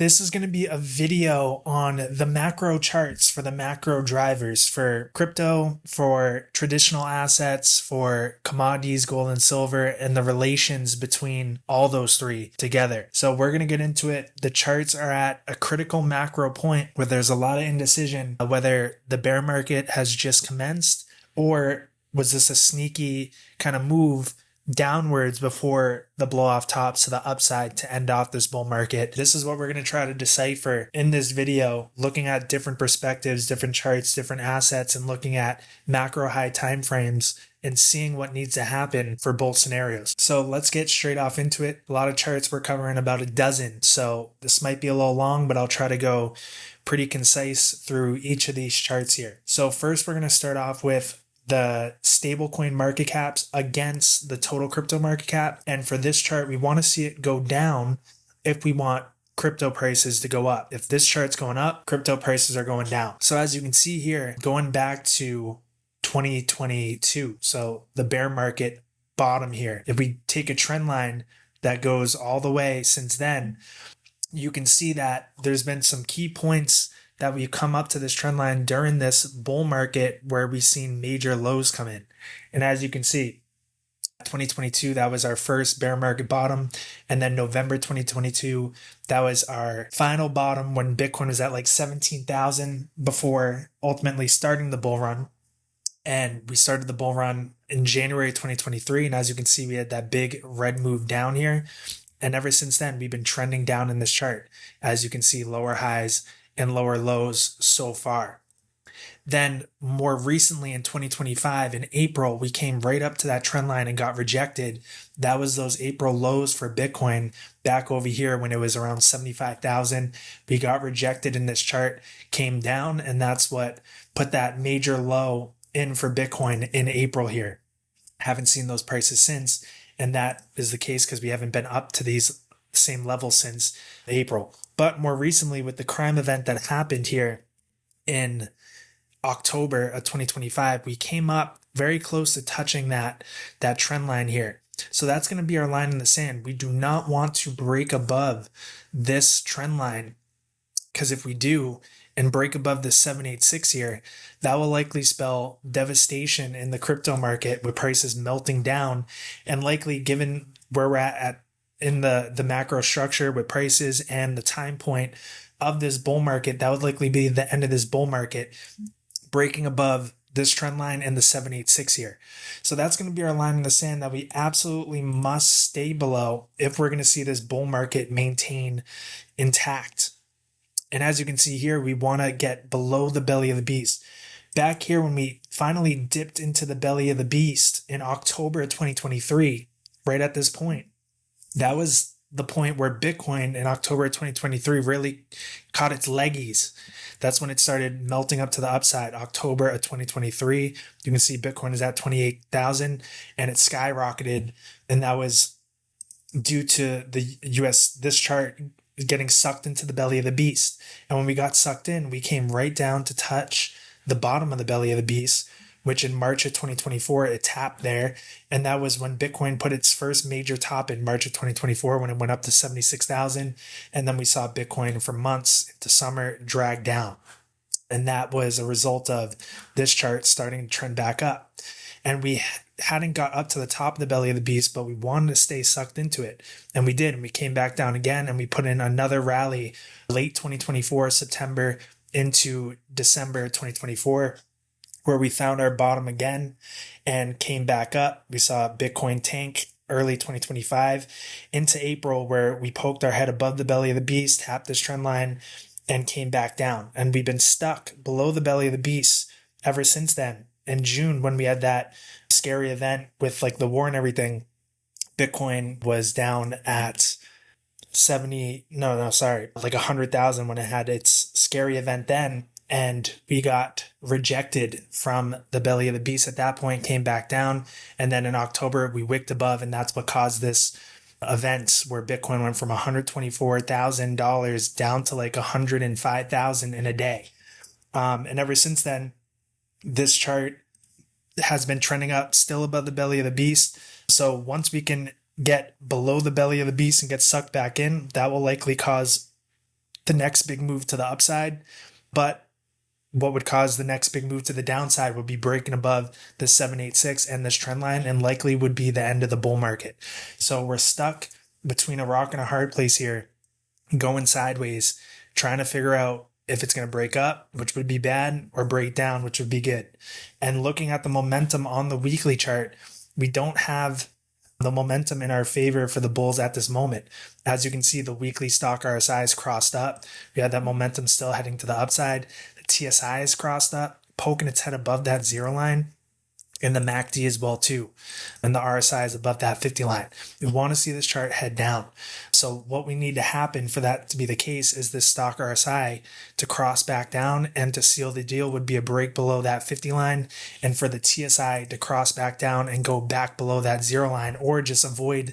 This is going to be a video on the macro charts for the macro drivers for crypto, for traditional assets, for commodities, gold and silver, and the relations between all those three together. So we're going to get into it. The charts are at a critical macro point where there's a lot of indecision whether the bear market has just commenced or was this a sneaky kind of move downwards before the blow off tops to the upside to end off this bull market. This is what we're going to try to decipher in this video, looking at different perspectives, different charts, different assets, and looking at macro high time frames and seeing what needs to happen for both scenarios. So let's get straight off into it. A lot of charts, we're covering about a dozen, so this might be a little long, but I'll try to go pretty concise through each of these charts here. So first, we're going to start off with the stablecoin market caps against the total crypto market cap. And for this chart, we want to see it go down if we want crypto prices to go up. If this chart's going up, crypto prices are going down. So as you can see here, going back to 2022, so the bear market bottom here, if we take a trend line that goes all the way since then, you can see that there's been some key points that we've come up to this trend line during this bull market where we've seen major lows come in. And as you can see, 2022, that was our first bear market bottom. And then November 2022, that was our final bottom when Bitcoin was at like 17,000 before ultimately starting the bull run. And we started the bull run in January 2023. And as you can see, we had that big red move down here. And ever since then, we've been trending down in this chart. As you can see, lower highs and lower lows so far. Then more recently in 2025, in April, we came right up to that trend line and got rejected. That was those April lows for Bitcoin back over here when it was around 75,000. We got rejected in this chart, came down, and that's what put that major low in for Bitcoin in April here. Haven't seen those prices since, and that is the case because we haven't been up to these same levels since April. But more recently, with the crime event that happened here in October of 2025, we came up very close to touching that trend line here. So that's going to be our line in the sand. We do not want to break above this trend line, because if we do and break above the 786 here, that will likely spell devastation in the crypto market with prices melting down, and likely, given where we're at in the macro structure with prices and the time point of this bull market, that would likely be the end of this bull market, breaking above this trend line and the 786 here. So that's going to be our line in the sand that we absolutely must stay below if we're going to see this bull market maintain intact. And as you can see here, we want to get below the belly of the beast. Back here, when we finally dipped into the belly of the beast in October of 2023, right at this point, that was the point where Bitcoin in October 2023 really caught its leggies. That's when it started melting up to the upside. October of 2023, you can see Bitcoin is at 28,000 and it skyrocketed. And that was due to the US, this chart getting sucked into the belly of the beast. And when we got sucked in, we came right down to touch the bottom of the belly of the beast, which in March of 2024, it tapped there. And that was when Bitcoin put its first major top in March of 2024, when it went up to 76,000. And then we saw Bitcoin for months into summer drag down. And that was a result of this chart starting to trend back up. And we hadn't got up to the top of the belly of the beast, but we wanted to stay sucked into it. And we did. And we came back down again, and we put in another rally late 2024, September into December 2024. Where we found our bottom again and came back up. We saw Bitcoin tank early 2025 into April, where we poked our head above the belly of the beast, tapped this trend line, and came back down. And we've been stuck below the belly of the beast ever since then. In June, when we had that scary event with like the war and everything, Bitcoin was down at like 100,000 when it had its scary event then. And we got rejected from the belly of the beast at that point, came back down. And then in October, we wicked above. And that's what caused this event where Bitcoin went from $124,000 down to like $105,000 in a day. And ever since then, this chart has been trending up, still above the belly of the beast. So once we can get below the belly of the beast and get sucked back in, that will likely cause the next big move to the upside. But what would cause the next big move to the downside would be breaking above the 786 and this trend line, and likely would be the end of the bull market. So we're stuck between a rock and a hard place here, going sideways, trying to figure out if it's going to break up, which would be bad, or break down, which would be good. And looking at the momentum on the weekly chart, we don't have the momentum in our favor for the bulls at this moment. As you can see, the weekly stock RSI is crossed up. We had that momentum still heading to the upside. The TSI is crossed up, poking its head above that 0 line. And the MACD as well too. And the RSI is above that 50 line. We want to see this chart head down. So what we need to happen for that to be the case is this stock RSI to cross back down, and to seal the deal would be a break below that 50 line, and for the TSI to cross back down and go back below that 0 line, or just avoid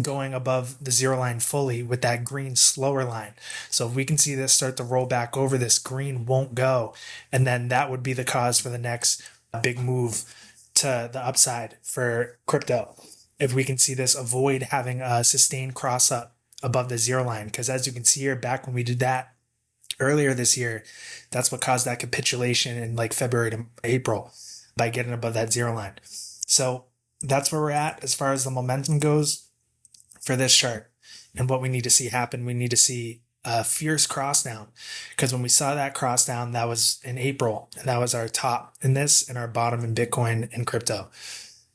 going above the 0 line fully with that green slower line. So if we can see this start to roll back over, this green won't go, and then that would be the cause for the next big move to the upside for crypto. If we can see this avoid having a sustained cross up above the 0 line, because as you can see here, back when we did that earlier this year, that's what caused that capitulation in like February to April, by getting above that 0 line. So that's where we're at as far as the momentum goes for this chart. And what we need to see happen, we need to see a fierce cross down, because when we saw that cross down, that was in April, and that was our top in this and our bottom in Bitcoin and crypto.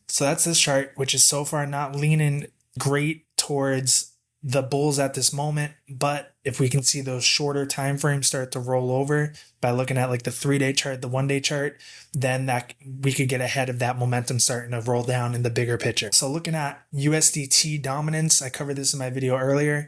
So that's this chart, which is so far not leaning great towards the bulls at this moment. But if we can see those shorter time frames start to roll over by looking at like the 3-day chart, the 1-day chart, then that we could get ahead of that momentum starting to roll down in the bigger picture. So looking at USDT dominance, I covered this in my video earlier.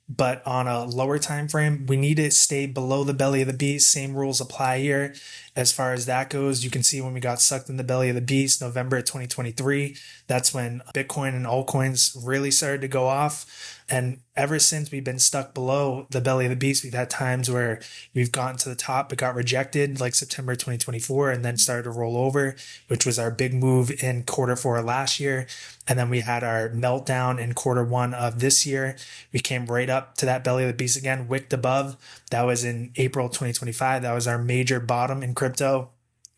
But on a lower time frame, we need to stay below the belly of the beast. Same rules apply here. As far as that goes, you can see when we got sucked in the belly of the beast, November 2023, that's when Bitcoin and altcoins really started to go off. And ever since, we've been stuck below the belly of the beast. We've had times where we've gotten to the top but got rejected, like September 2024, and then started to roll over, which was our big move in Q4 last year. And then we had our meltdown in Q1 of this year. We came right up to that belly of the beast again, wicked above. That was in April 2025. That was our major bottom in crypto.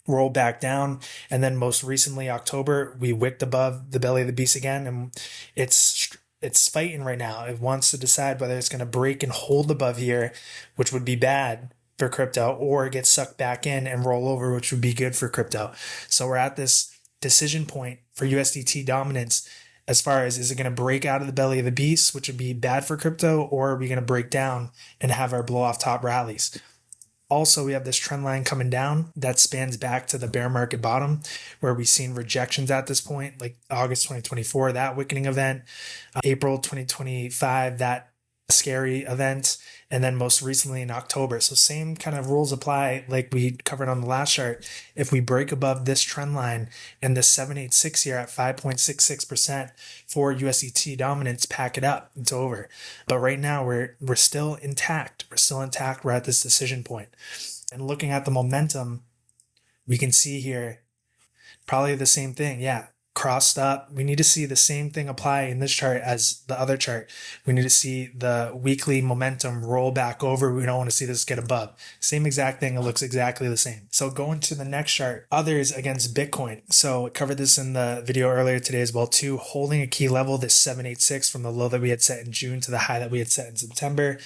Roll back down, and then most recently October, we wicked above the belly of the beast again, and it's fighting right now. It wants to decide whether it's going to break and hold above here, which would be bad for crypto, or get sucked back in and roll over, which would be good for crypto. So we're at this decision point for USDT dominance, as far as, is it going to break out of the belly of the beast, which would be bad for crypto, or are we going to break down and have our blow off top rallies? Also, we have this trend line coming down that spans back to the bear market bottom, where we've seen rejections at this point, like August 2024, that wickening event, April 2025, that scary event, and then most recently in October. So same kind of rules apply like we covered on the last chart. If we break above this trend line and the 786 here at 5.66% for USDT dominance, pack it up, it's over. But right now we're still intact. We're at this decision point. And looking at the momentum, we can see here probably the same thing. Yeah, crossed up. We need to see the same thing apply in this chart as the other chart. We need to see the weekly momentum roll back over. We don't want to see this get above. Same exact thing. It looks exactly the same. So going to the next chart, others against Bitcoin. So I covered this in the video earlier today as well too. Holding a key level, this 786 from the low that we had set in June to the high that we had set in September.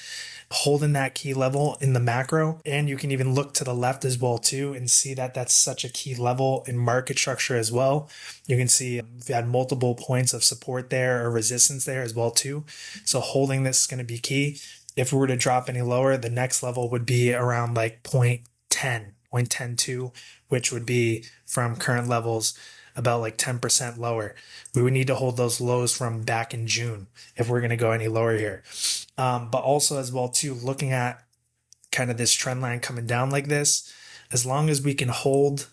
Holding that key level in the macro, and you can even look to the left as well too and see that that's such a key level in market structure as well. You can see we had multiple points of support there or resistance there as well too. So holding this is going to be key. If we were to drop any lower, the next level would be around like 0.102, which would be from current levels about like 10% lower. We would need to hold those lows from back in June if we're going to go any lower here. But also as well too, looking at kind of this trend line coming down like this, as long as we can hold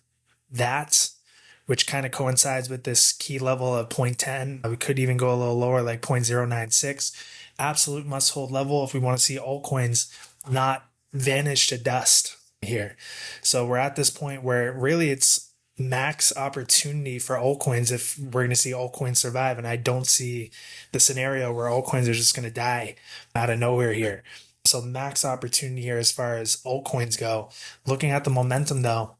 that, which kind of coincides with this key level of 0.10, we could even go a little lower, like 0.096. Absolute must hold level if we want to see altcoins not vanish to dust here. So we're at this point where really it's max opportunity for altcoins if we're going to see altcoins survive. And I don't see the scenario where altcoins are just going to die out of nowhere here. So max opportunity here as far as altcoins go. Looking at the momentum though,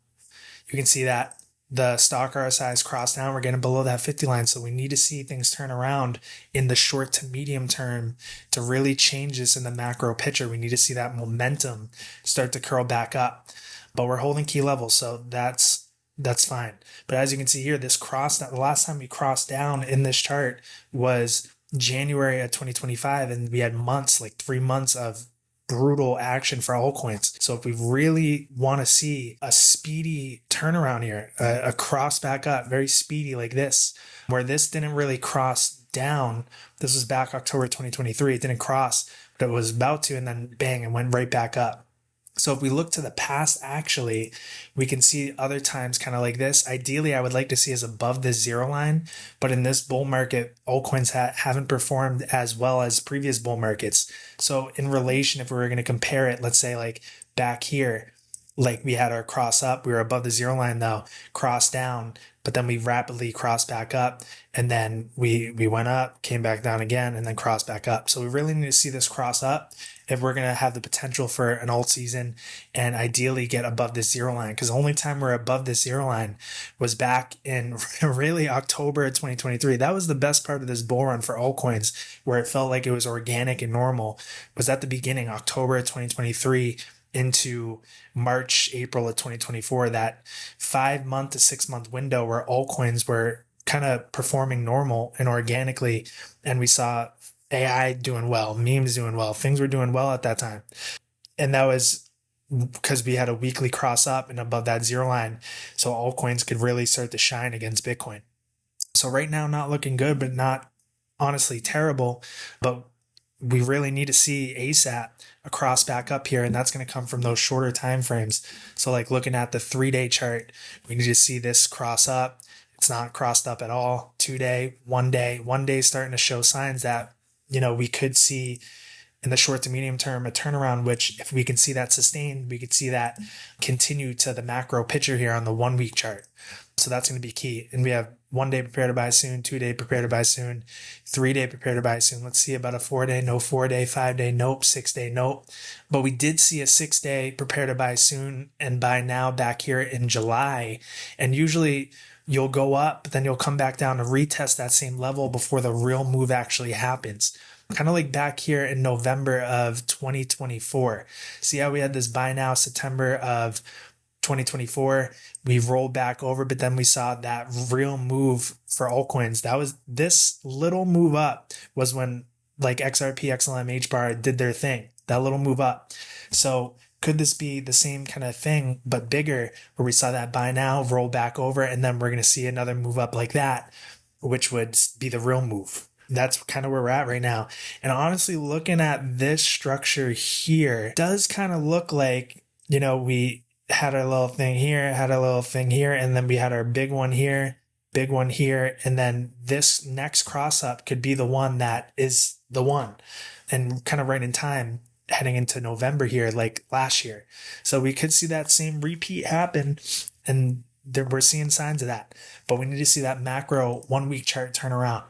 you can see that the stock RSI is crossed down. We're getting below that 50 line. So we need to see things turn around in the short to medium term to really change this in the macro picture. We need to see that momentum start to curl back up. But we're holding key levels, so that's fine. But as you can see here, this cross, the last time we crossed down in this chart was January of 2025, and we had months, like 3 months of brutal action for altcoins. So if we really want to see a speedy turnaround here, a cross back up, very speedy like this, where this didn't really cross down. This was back October 2023. It didn't cross, but it was about to, and then bang, it went right back up. So if we look to the past, actually, we can see other times kind of like this. Ideally, I would like to see us above this zero line, but in this bull market, altcoins haven't performed as well as previous bull markets. So in relation, if we were going to compare it, let's say like back here, like we had our cross up, we were above the zero line though, cross down, but then we rapidly crossed back up, and then we went up, came back down again, and then crossed back up. So we really need to see this cross up if we're going to have the potential for an alt season and ideally get above this zero line. Because the only time we're above this zero line was back in really October of 2023. That was the best part of this bull run for altcoins, where it felt like it was organic and normal, was at the beginning, October of 2023 into March, April of 2024, that 5 month to 6 month window where altcoins were kind of performing normal and organically. And we saw AI doing well, memes doing well, things were doing well at that time. And that was because we had a weekly cross up and above that zero line. So altcoins could really start to shine against Bitcoin. So right now, not looking good, but not honestly terrible. But we really need to see ASAP a cross back up here, and that's going to come from those shorter time frames. So like looking at the 3-day chart, we need to see this cross up. It's not crossed up at all. 2-day, 1 day starting to show signs that, you know, we could see in the short to medium term a turnaround, which if we can see that sustained, we could see that continue to the macro picture here on the 1 week chart. So that's going to be key. And we have 1 day prepare to buy soon, 2 day prepare to buy soon, 3 day prepare to buy soon. Let's see about a 4 day, no 4 day, 5 day, nope, 6 day, nope. But we did see a 6 day prepare to buy soon and buy now back here in July. And usually you'll go up, but then you'll come back down to retest that same level before the real move actually happens. Kind of like back here in November of 2024. See how we had this buy now September of 2024, we rolled back over, but then we saw that real move for altcoins. That was this little move up was when like XRP, XLM, HBAR did their thing, that little move up. So could this be the same kind of thing, but bigger, where we saw that buy now, roll back over, and then we're going to see another move up like that, which would be the real move. That's kind of where we're at right now. And honestly, looking at this structure here does kind of look like, you know, we had our little thing here, had a little thing here, and then we had our big one here, and then this next cross up could be the one that is the one, and kind of right in time heading into November here, like last year. So we could see that same repeat happen, and we're seeing signs of that. But we need to see that macro 1 week chart turn around,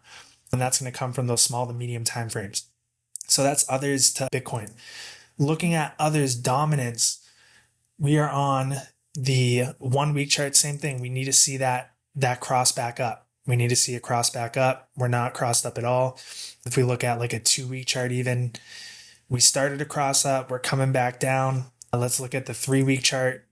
and that's going to come from those small to medium time frames. So that's others to Bitcoin. Looking at others dominance, we are on the 1 week chart, same thing. We need to see that cross back up. We need to see a cross back up. We're not crossed up at all. If we look at like a 2 week chart even, we started to cross up. We're coming back down. Let's look at the 3 week chart.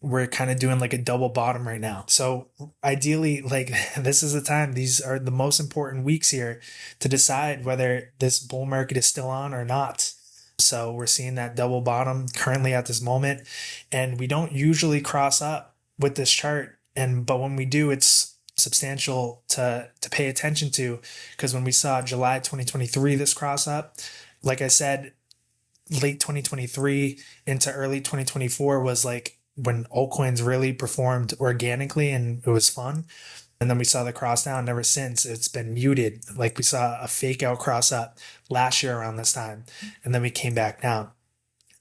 We're kind of doing like a double bottom right now. So ideally, like this is the time. These are the most important weeks here to decide whether this bull market is still on or not. So we're seeing that double bottom currently at this moment, and we don't usually cross up with this chart. But when we do, it's substantial to pay attention to, because when we saw July 2023, this cross up, like I said, late 2023 into early 2024 was like when altcoins really performed organically and it was fun. And then we saw the cross down. Ever since, it's been muted. Like we saw a fake out cross up last year around this time, and then we came back down.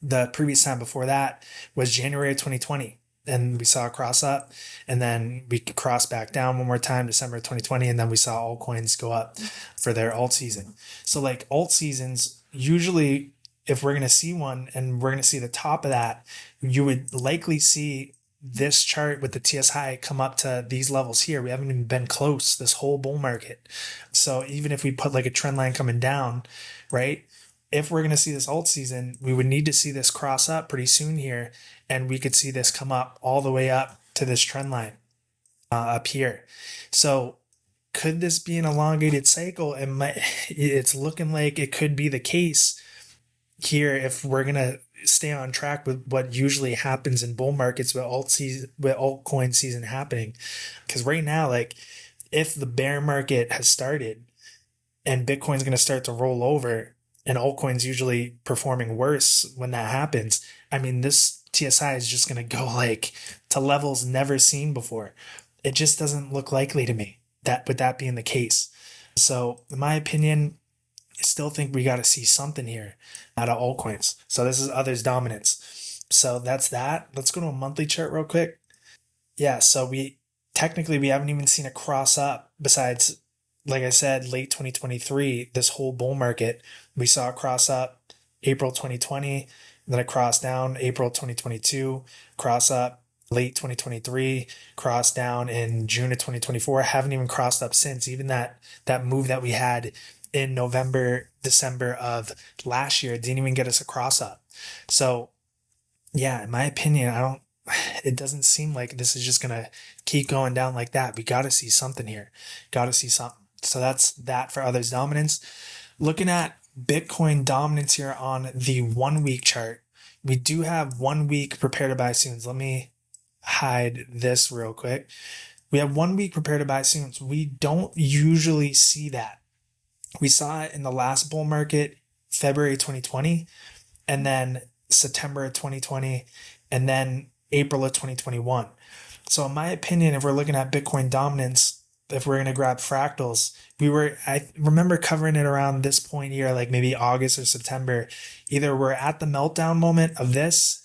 The previous time before that was January 2020, and we saw a cross up, and then we crossed back down one more time, December 2020, and then we saw altcoins go up for their alt season. So like alt seasons, usually if we're going to see one and we're going to see the top of that, you would likely see this chart with the TSI come up to these levels here. We haven't even been close this whole bull market. So even if we put like a trend line coming down, right? If we're going to see this alt season, we would need to see this cross up pretty soon here. And we could see this come up all the way up to this trend line up here. So could this be an elongated cycle? It's looking like it could be the case here if we're going to stay on track with what usually happens in bull markets with altcoin season happening. Because right now, like if the bear market has started and Bitcoin's going to start to roll over and altcoins usually performing worse when that happens, I mean, this TSI is just going to go like to levels never seen before. It just doesn't look likely to me that with that being the case. So in my opinion, I still think we got to see something here out of altcoins. So this is others dominance. So that's that. Let's go to a monthly chart real quick. Yeah, so we haven't even seen a cross up besides, like I said, late 2023, this whole bull market. We saw a cross up April 2020, then a cross down April 2022, cross up late 2023, cross down in June of 2024. Haven't even crossed up since. Even that move that we had in November, December of last year didn't even get us a cross up. So yeah, in my opinion, it doesn't seem like this is just going to keep going down like that. We got to see something here. Got to see something. So that's that for others dominance. Looking at Bitcoin dominance here on the 1 week chart, we do have 1 week prepare to buy soons. Let me hide this real quick. We have 1 week prepare to buy soons. We don't usually see that. We saw it in the last bull market, February 2020, and then September of 2020, and then April of 2021. So in my opinion, if we're looking at Bitcoin dominance, if we're going to grab fractals, I remember covering it around this point here, like maybe August or September. Either we're at the meltdown moment of this,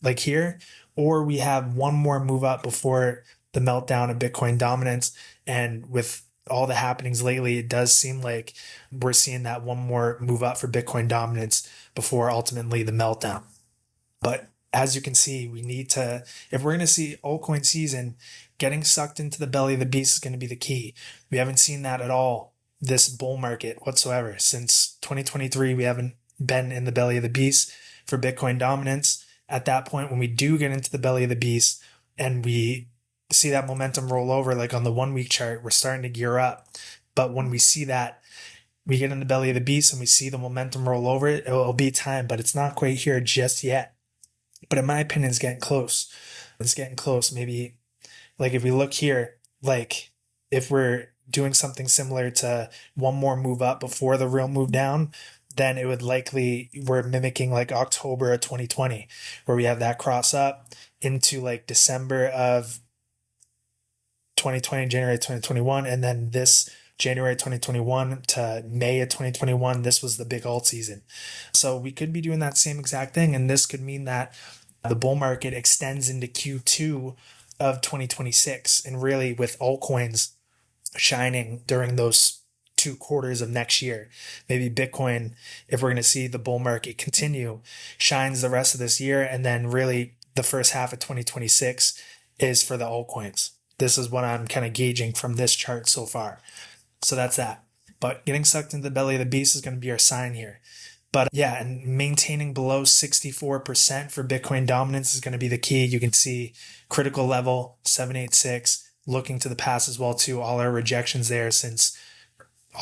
like here, or we have one more move up before the meltdown of Bitcoin dominance. And with all the happenings lately, it does seem like we're seeing that one more move up for Bitcoin dominance before ultimately the meltdown. But as you can see, we need to, if we're going to see altcoin season, getting sucked into the belly of the beast is going to be the key. We haven't seen that at all this bull market whatsoever. Since 2023, we haven't been in the belly of the beast for Bitcoin dominance. At that point, when we do get into the belly of the beast and we see that momentum roll over, like on the 1 week chart, we're starting to gear up. But when we see that, we get in the belly of the beast and we see the momentum roll over, it'll be time, but it's not quite here just yet. But in my opinion, it's getting close. It's getting close. Maybe like if we look here, like if we're doing something similar to one more move up before the real move down, then it would likely, we're mimicking like October of 2020, where we have that cross up into like December of 2020, January 2021, and then this January 2021 to May of 2021, this was the big alt season. So we could be doing that same exact thing, and this could mean that the bull market extends into Q2 of 2026, and really with altcoins shining during those 2 quarters of next year. Maybe Bitcoin, if we're going to see the bull market continue, shines the rest of this year, and then really the first half of 2026 is for the altcoins. This is what I'm kind of gauging from this chart so far. So that's that. But getting sucked into the belly of the beast is going to be our sign here. But yeah, and maintaining below 64% for Bitcoin dominance is going to be the key. You can see critical level 786, looking to the past as well too. All our rejections there since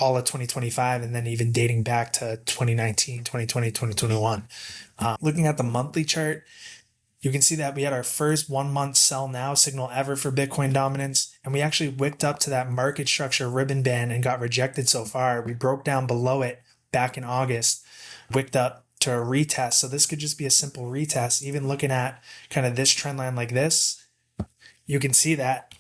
all of 2025, and then even dating back to 2019, 2020, 2021. Looking at the monthly chart, you can see that we had our first 1 month sell now signal ever for Bitcoin dominance. And we actually wicked up to that market structure ribbon band and got rejected so far. We broke down below it back in August, wicked up to a retest. So this could just be a simple retest. Even looking at kind of this trend line like this, you can see that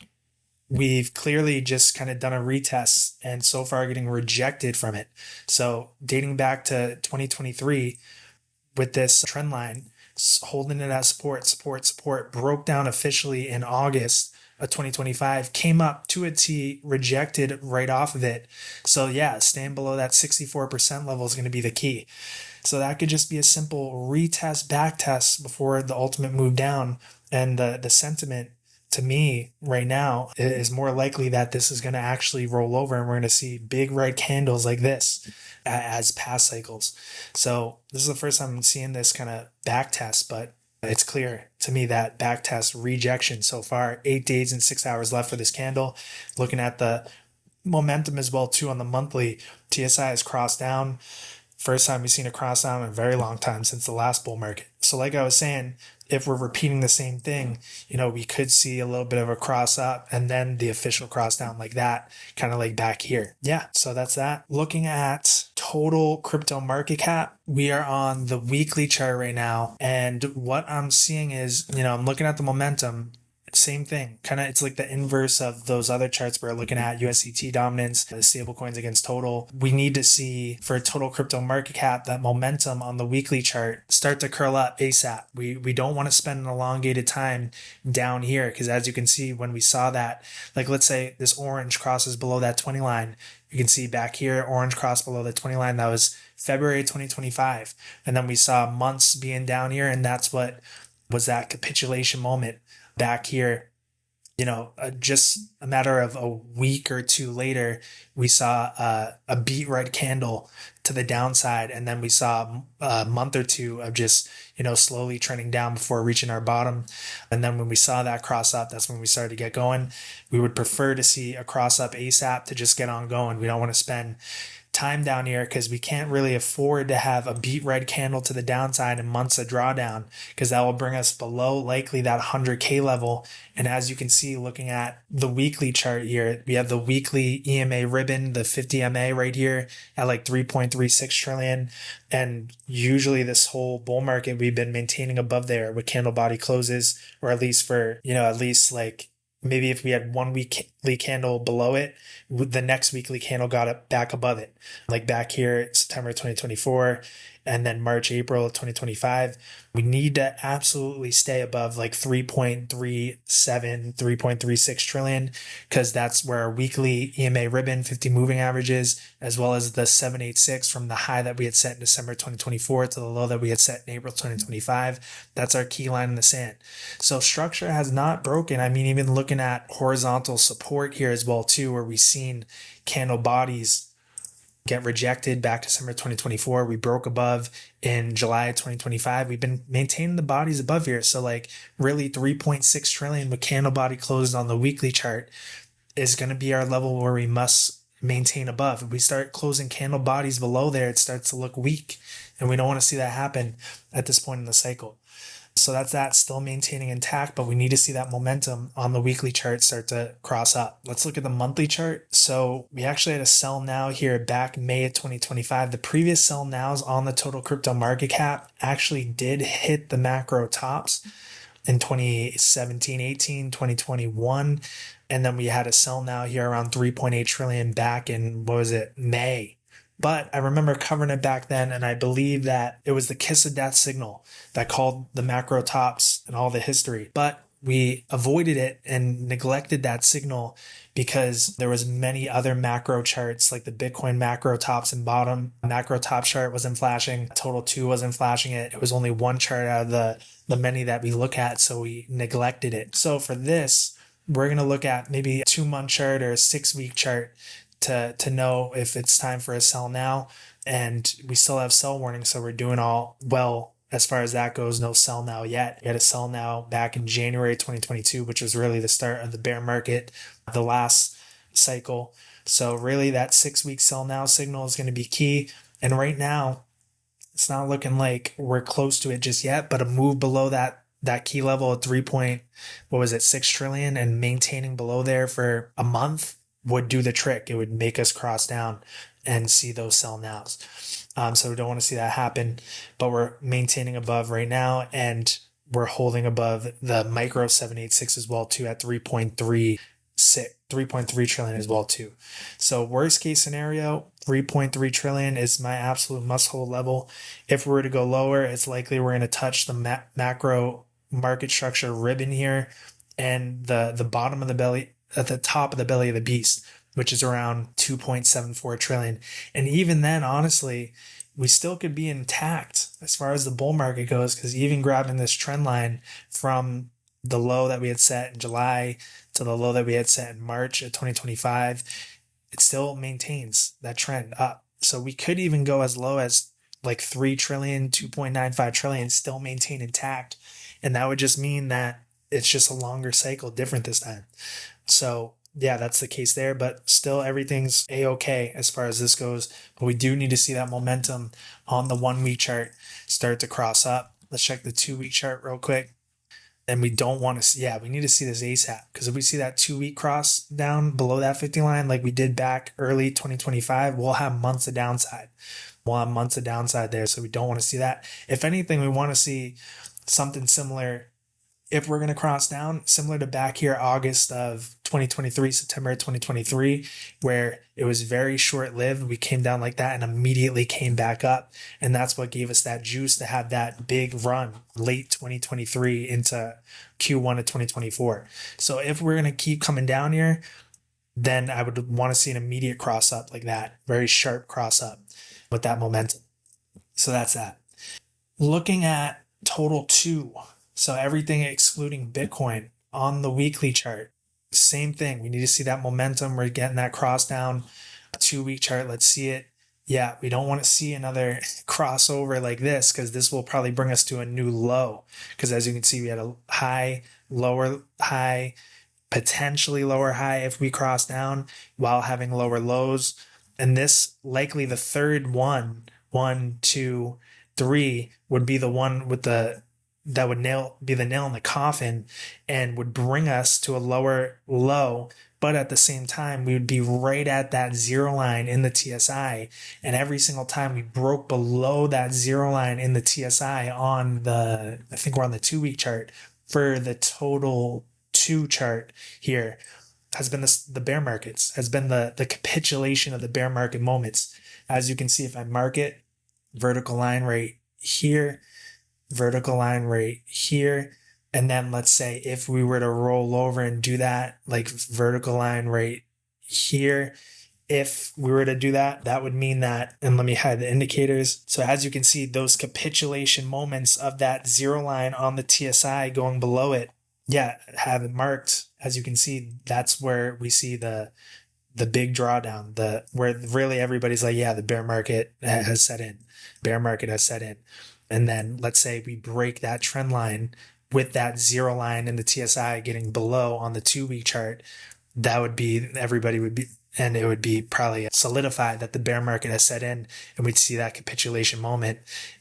we've clearly just kind of done a retest and so far getting rejected from it. So dating back to 2023 with this trend line, holding it at support, broke down officially in August of 2025, came up to a T, rejected right off of it. So yeah, staying below that 64% level is going to be the key. So that could just be a simple retest, back test before the ultimate move down. And the sentiment to me right now is more likely that this is going to actually roll over and we're going to see big red candles like this as past cycles. So this is the first time I'm seeing this kind of back test, but it's clear to me that back test rejection so far. 8 days and 6 hours left for this candle. Looking at the momentum as well too on the monthly, TSI has crossed down. First time we've seen a cross down in a very long time since the last bull market. So like I was saying, if we're repeating the same thing, we could see a little bit of a cross up and then the official cross down like that, kind of like back here. Yeah, so that's that. Looking at total crypto market cap, we are on the weekly chart right now. And what I'm seeing is, I'm looking at the momentum. Same thing, kind of, it's like the inverse of those other charts we're looking at, USDT dominance, the stable coins against total. We need to see, for total crypto market cap, that momentum on the weekly chart start to curl up ASAP. We don't want to spend an elongated time down here, because as you can see, when we saw that, like let's say this orange crosses below that 20 line, you can see back here, orange cross below the 20 line, that was February 2025. And then we saw months being down here, and that's what was that capitulation moment. Back here, just a matter of a week or two later, we saw a beat red candle to the downside. And then we saw a month or two of just, slowly trending down before reaching our bottom. And then when we saw that cross up, that's when we started to get going. We would prefer to see a cross up ASAP to just get on going. We don't want to spend time down here because we can't really afford to have a beat red candle to the downside and months of drawdown, because that will bring us below likely that 100K level. And as you can see, looking at the weekly chart here, we have the weekly EMA ribbon, the 50 MA right here at like 3.36 trillion. And usually this whole bull market, we've been maintaining above there with candle body closes, or at least for, at least like maybe if we had 1 weekly candle below it, the next weekly candle got it back above it. Like back here, September 2024, and then March, April 2025. We need to absolutely stay above like 3.37, 3.36 trillion, because that's where our weekly EMA ribbon 50 moving averages, as well as the 786 from the high that we had set in December 2024 to the low that we had set in April 2025. That's our key line in the sand. So structure has not broken. I mean, even looking at horizontal support here as well too, where we've seen candle bodies get rejected back December 2024. We broke above in July 2025. We've been maintaining the bodies above here. So like really 3.6 trillion with candle body closed on the weekly chart is going to be our level where we must maintain above. If we start closing candle bodies below there, it starts to look weak, and we don't want to see that happen at this point in the cycle. So that's that, still maintaining intact, but we need to see that momentum on the weekly chart start to cross up. Let's look at the monthly chart. So we actually had a sell now here back May of 2025. The previous sell nows on the total crypto market cap actually did hit the macro tops in 2017, 18, 2021. And then we had a sell now here around 3.8 trillion back in, May. But I remember covering it back then, and I believe that it was the kiss of death signal that called the macro tops and all the history. But we avoided it and neglected that signal because there was many other macro charts, like the Bitcoin macro tops and bottom. Macro top chart wasn't flashing. Total 2 wasn't flashing it. It was only one chart out of the many that we look at, so we neglected it. So for this, we're going to look at maybe a 2-month chart or a 6-week chart to know if it's time for a sell now. And we still have sell warnings, so we're doing all well as far as that goes. No sell now yet. We had a sell now back in January 2022, which was really the start of the bear market, the last cycle. So really that 6-week sell now signal is going to be key. And right now, it's not looking like we're close to it just yet, but a move below that key level of 6 trillion and maintaining below there for a month would do the trick. It would make us cross down and see those sell nows. So we don't want to see that happen, but we're maintaining above right now, and we're holding above the micro 786 as well too at 3.3 trillion as well too. So worst case scenario, 3.3 trillion is my absolute must hold level. If we were to go lower, it's likely we're going to touch the macro market structure ribbon here and the bottom of the belly, at the top of the belly of the beast, which is around 2.74 trillion. And even then, honestly, we still could be intact as far as the bull market goes, because even grabbing this trend line from the low that we had set in July to the low that we had set in March of 2025, it still maintains that trend up. So we could even go as low as like 3 trillion, 2.95 trillion, still maintain intact. And that would just mean that it's just a longer cycle, different this time. So yeah, that's the case there, but still everything's a-okay as far as this goes. But we do need to see that momentum on the 1 week chart start to cross up. Let's check the 2 week chart real quick. And we don't want to see, we need to see this ASAP, because if we see that 2 week cross down below that 50 line, like we did back early 2025, we'll have months of downside. We'll have months of downside there. So we don't want to see that. If anything, we want to see something similar. If we're going to cross down, similar to back here, August of 2023, September 2023, where it was very short lived. We came down like that and immediately came back up. And that's what gave us that juice to have that big run late 2023 into Q1 of 2024. So if we're going to keep coming down here, then I would want to see an immediate cross up like that, very sharp cross up with that momentum. So that's that. Looking at total 2. So everything excluding Bitcoin on the weekly chart, same thing. We need to see that momentum. We're getting that cross down. 2 week chart, let's see it. Yeah, we don't want to see another crossover like this, because this will probably bring us to a new low. Because as you can see, we had a high, lower high, potentially lower high if we cross down while having lower lows. And this likely the third one, 1, 2, 3 would be the one with that would be the nail in the coffin and would bring us to a lower low. But at the same time, we would be right at that 0 line in the TSI. And every single time we broke below that 0 line in the TSI I think we're on the 2 week chart for the total 2 chart here, has been the bear markets, has been the capitulation of the bear market moments. As you can see, if I mark it, vertical line right here, vertical line right here. And then let's say if we were to roll over and do that, like vertical line right here, if we were to do that, that would mean that, and let me hide the indicators. So as you can see, those capitulation moments of that 0 line on the TSI going below it, have it marked. As you can see, that's where we see the big drawdown, where really everybody's like, the bear market has set in. Bear market has set in. And then let's say we break that trend line with that 0 line in the TSI getting below on the 2 week chart. That would be, everybody would be, and it would be probably solidified that the bear market has set in, and we'd see that capitulation moment,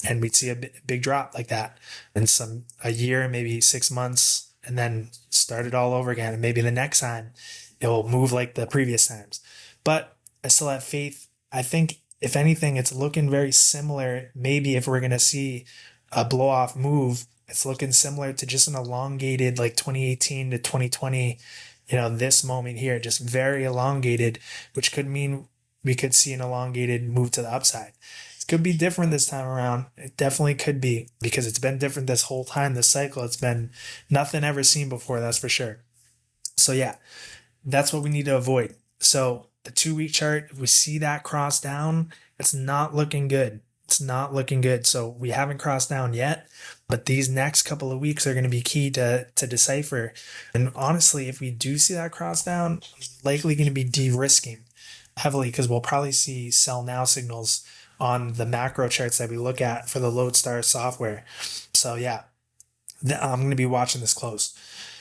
and we'd see a big drop like that. And a year, maybe 6 months, and then start it all over again. And maybe the next time it will move like the previous times. But I still have faith. I think if anything, it's looking very similar. Maybe if we're going to see a blow off move, it's looking similar to just an elongated, like 2018 to 2020, this moment here, just very elongated, which could mean we could see an elongated move to the upside. It could be different this time around. It definitely could be, because it's been different this whole time, this cycle. It's been nothing ever seen before, that's for sure. So that's what we need to avoid. So the 2 week chart, if we see that cross down, it's not looking good. It's not looking good. So we haven't crossed down yet, but these next couple of weeks are going to be key to decipher. And honestly, if we do see that cross down, likely going to be de-risking heavily, because we'll probably see sell now signals on the macro charts that we look at for the LODESTAR'S software. So I'm going to be watching this close.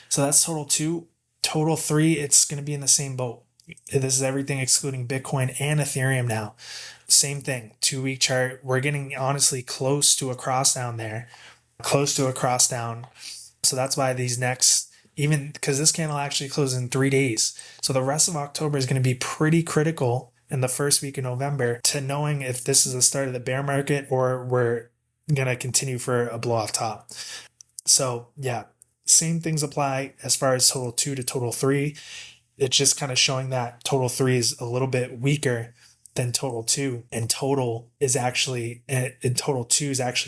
So that's total 2. Total 3, it's going to be in the same boat. This is everything excluding Bitcoin and Ethereum now. Same thing, 2 week chart. We're getting honestly close to a cross down there. Close to a cross down. So that's why these next, even because this candle actually closes in 3 days. So the rest of October is going to be pretty critical in the first week of November to knowing if this is the start of the bear market or we're going to continue for a blow off top. So same things apply as far as total 2 to total 3. It's just kind of showing that total 3 is a little bit weaker than total 2, and total 2 is actually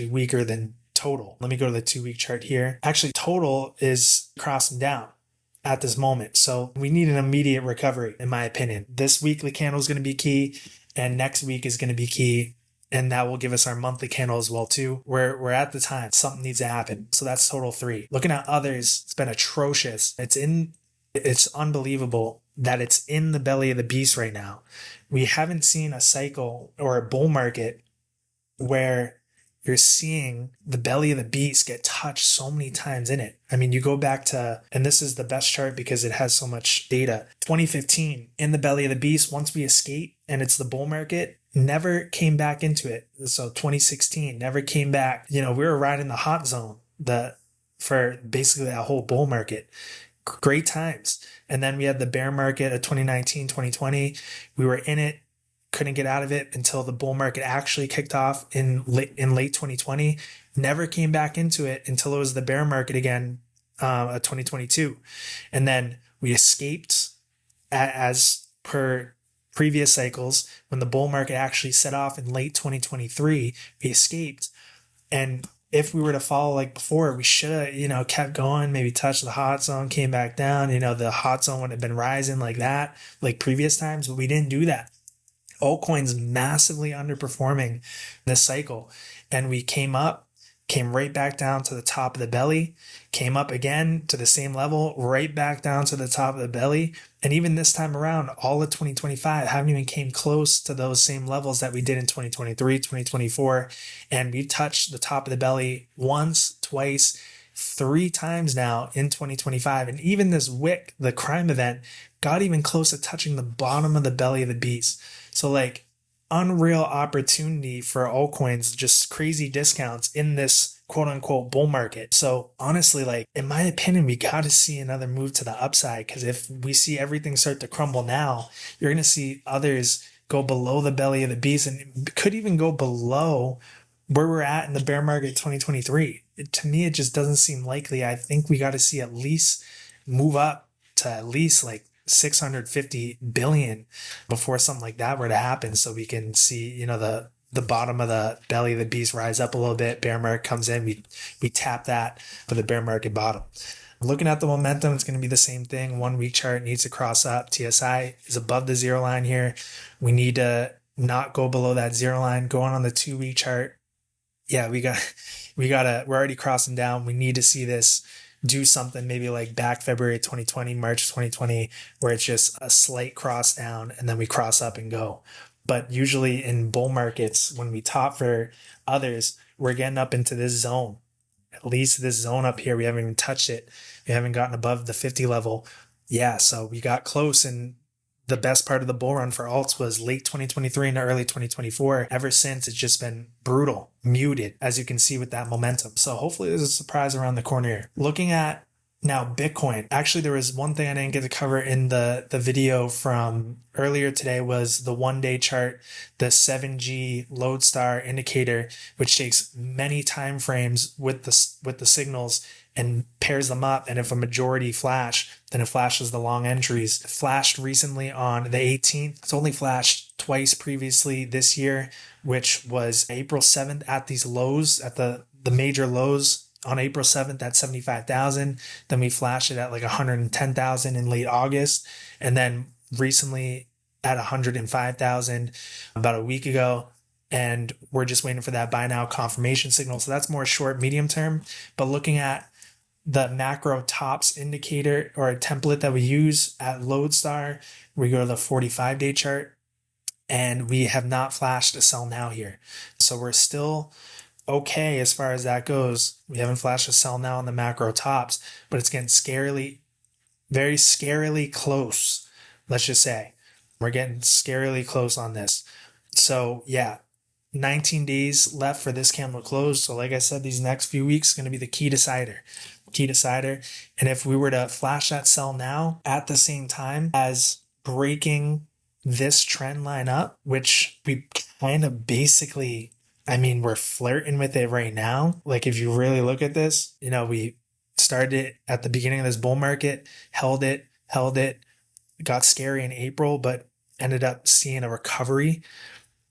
weaker than total. Let me go to the 2 week chart here. Actually, total is crossing down at this moment. So we need an immediate recovery, in my opinion. This weekly candle is going to be key, and next week is going to be key. And that will give us our monthly candle as well too. We're at the time. Something needs to happen. So that's total 3. Looking at others, it's been atrocious. It's unbelievable that it's in the belly of the beast right now. We haven't seen a cycle or a bull market where you're seeing the belly of the beast get touched so many times in it. I mean, you go back to, and this is the best chart because it has so much data. 2015, in the belly of the beast, once we escape and it's the bull market, never came back into it. So 2016, never came back. We were riding the hot zone for basically that whole bull market. Great times. And then we had the bear market of 2019, 2020. We were in it, couldn't get out of it until the bull market actually kicked off in late 2020. Never came back into it until it was the bear market again, 2022. And then we escaped as per previous cycles. When the bull market actually set off in late 2023, we escaped. And if we were to follow like before, we should have, kept going, maybe touched the hot zone, came back down. The hot zone would have been rising like that, like previous times, but we didn't do that. Altcoins massively underperforming this cycle. And we came right back down to the top of the belly, came up again to the same level, right back down to the top of the belly. And even this time around, all of 2025 haven't even came close to those same levels that we did in 2023, 2024. And we've touched the top of the belly once, twice, 3 times now in 2025. And even this wick, the crime event, got even close to touching the bottom of the belly of the beast. So like unreal opportunity for altcoins, just crazy discounts in this quote unquote bull market. So honestly, like in my opinion, we got to see another move to the upside, because if we see everything start to crumble now, you're going to see others go below the belly of the beast and could even go below where we're at in the bear market 2023. To me, it just doesn't seem likely. I think we got to see at least move up to at least like 650 billion before something like that were to happen, so we can see the bottom of the belly of the beast rise up a little bit. Bear market comes in, we tap that for the bear market bottom. Looking at the momentum, it's going to be the same thing. 1 week chart needs to cross up. TSI is above the 0 line here. We need to not go below that 0 line. Going on the 2 week chart, yeah, we're already crossing down. We need to see this do something maybe like back February 2020, March 2020, where it's just a slight cross down and then we cross up and go. But usually in bull markets, when we top for others, we're getting up into this zone. At least this zone up here, we haven't even touched it. We haven't gotten above the 50 level. Yeah, so we got close, and the best part of the bull run for alts was late 2023 and early 2024. Ever since, it's just been brutal, muted, as you can see with that momentum. So hopefully there's a surprise around the corner here. Looking at now Bitcoin. Actually, there was one thing I didn't get to cover in the video from earlier today was the 1-day chart, the 7G Lodestar indicator, which takes many time frames with the signals and pairs them up. And if a majority flash, then it flashes the long entries. It flashed recently on the 18th. It's only flashed twice previously this year, which was April 7th at these lows, at the major lows on April 7th at 75,000. Then we flashed it at like 110,000 in late August. And then recently at 105,000 about a week ago. And we're just waiting for that buy now confirmation signal. So that's more short, medium term. But looking at the macro tops indicator or a template that we use at Lodestar, we go to the 45-day chart and we have not flashed a sell now here. So we're still okay as far as that goes. We haven't flashed a sell now on the macro tops, but it's getting very scarily close. Let's just say we're getting scarily close on this. So yeah, 19 days left for this candle to close. So like I said, these next few weeks are going to be the key decider. And if we were to flash that sell now at the same time as breaking this trend line up, which we kind of basically, we're flirting with it right now. Like if you really look at this, we started it at the beginning of this bull market, held it, got scary in April, but ended up seeing a recovery.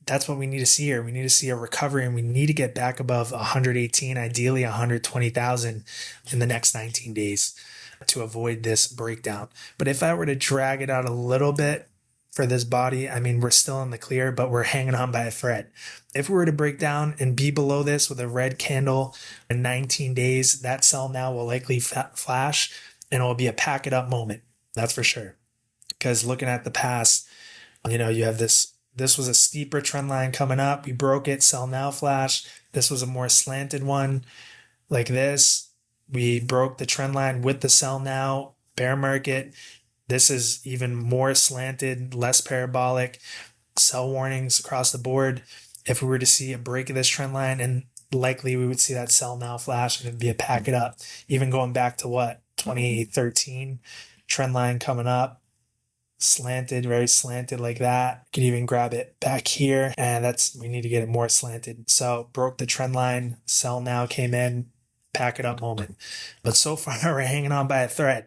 That's what we need to see here. We need to see a recovery, and we need to get back above 118, ideally 120,000 in the next 19 days to avoid this breakdown. But if I were to drag it out a little bit for this body. I mean, we're still in the clear, but we're hanging on by a thread. If we were to break down and be below this with a red candle in 19 days, that sell now will likely flash and it will be a pack it up moment. That's for sure. Because looking at the past, you know, you have this was a steeper trend line coming up. We broke it, sell now flash. This was a more slanted one like this. We broke the trend line with the sell now, bear market. This is even more slanted, less parabolic, sell warnings across the board. If we were to see a break of this trend line, and likely we would see that sell now flash and it'd be a pack it up. Even going back to 2013 trend line coming up, slanted, very slanted like that. You can even grab it back here, and we need to get it more slanted. So broke the trend line, sell now came in, pack it up moment. But so far we're hanging on by a thread.